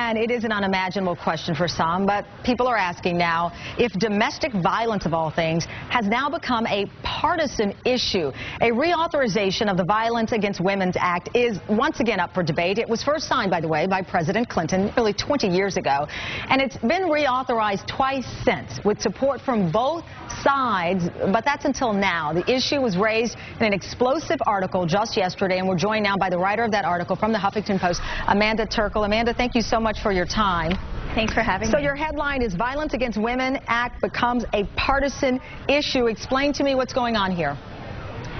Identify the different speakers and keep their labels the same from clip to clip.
Speaker 1: And it is an unimaginable question for some, but people are asking now if domestic violence, of all things, has now become a partisan issue. A reauthorization of the Violence Against Women's Act is once again up for debate. It was first signed, by the way, by President Clinton nearly 20 years ago, and it's been reauthorized twice since with support from both sides, but that's until now. The issue was raised in an explosive article just yesterday, and we're joined now by the writer of that article from the Huffington Post, Amanda Terkel. Amanda, thank you so much for your time.
Speaker 2: Thanks for having me.
Speaker 1: So your headline is Violence Against Women Act becomes a partisan issue. Explain to me what's going on here.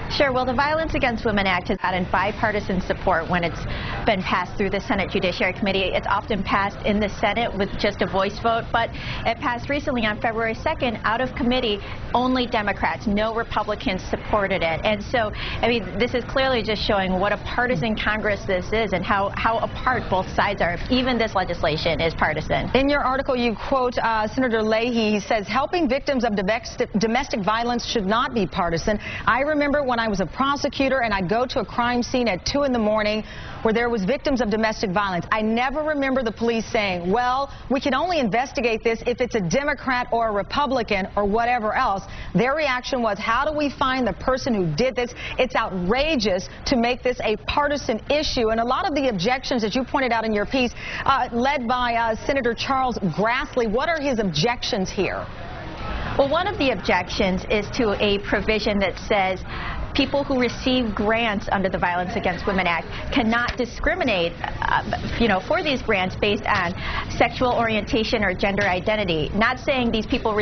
Speaker 2: Sure. Well, the Violence Against Women Act has gotten bipartisan support when it's been passed through the Senate Judiciary Committee. It's often passed in the Senate with just a voice vote, but it passed recently on February 2nd out of committee. Only Democrats, no Republicans supported it. And so, I mean, this is clearly just showing what a partisan Congress this is and how apart both sides are. Even this legislation is partisan.
Speaker 1: In your article, you quote Senator Leahy. He says, helping victims of domestic violence should not be partisan. I remember when I was a prosecutor and I'd go to a crime scene at 2 in the morning where there was victims of domestic violence. I never remember the police saying, well, we can only investigate this if it's a Democrat or a Republican or whatever else. Their reaction was, how do we find the person who did this? It's outrageous to make this a partisan issue. And a lot of the objections that you pointed out in your piece, led by Senator Charles Grassley, what are his objections here?
Speaker 2: Well, one of the objections is to a provision that says people who receive grants under the Violence Against Women Act cannot discriminate, for these grants based on sexual orientation or gender identity. Not saying these people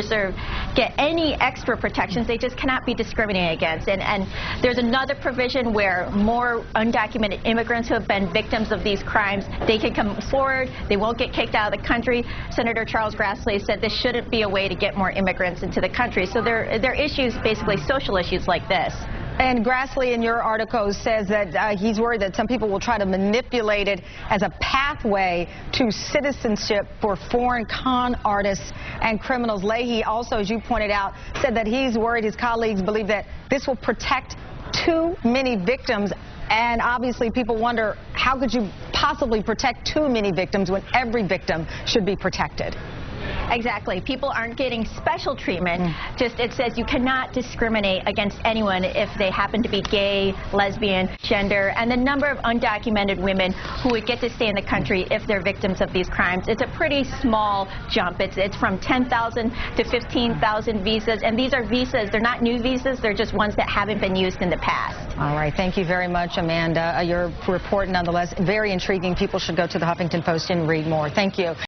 Speaker 2: get any extra protections, they just cannot be discriminated against. And there's another provision where more undocumented immigrants who have been victims of these crimes, they can come forward, they won't get kicked out of the country. Senator Charles Grassley said this shouldn't be a way to get more immigrants into the country. So they're issues, basically social issues like this.
Speaker 1: And Grassley, in your article, says that he's worried that some people will try to manipulate it as a pathway to citizenship for foreign con artists and criminals. Leahy also, as you pointed out, said that he's worried his colleagues believe that this will protect too many victims. And obviously people wonder, how could you possibly protect too many victims when every victim should be protected?
Speaker 2: Exactly. People aren't getting special treatment. Just it says you cannot discriminate against anyone if they happen to be gay, lesbian, gender, and the number of undocumented women who would get to stay in the country if they're victims of these crimes. It's a pretty small jump. It's from 10,000 to 15,000 visas, and these are visas. They're not new visas. They're just ones that haven't been used in the past.
Speaker 1: All right. Thank you very much, Amanda. Your report, nonetheless, very intriguing. People should go to the Huffington Post and read more. Thank you.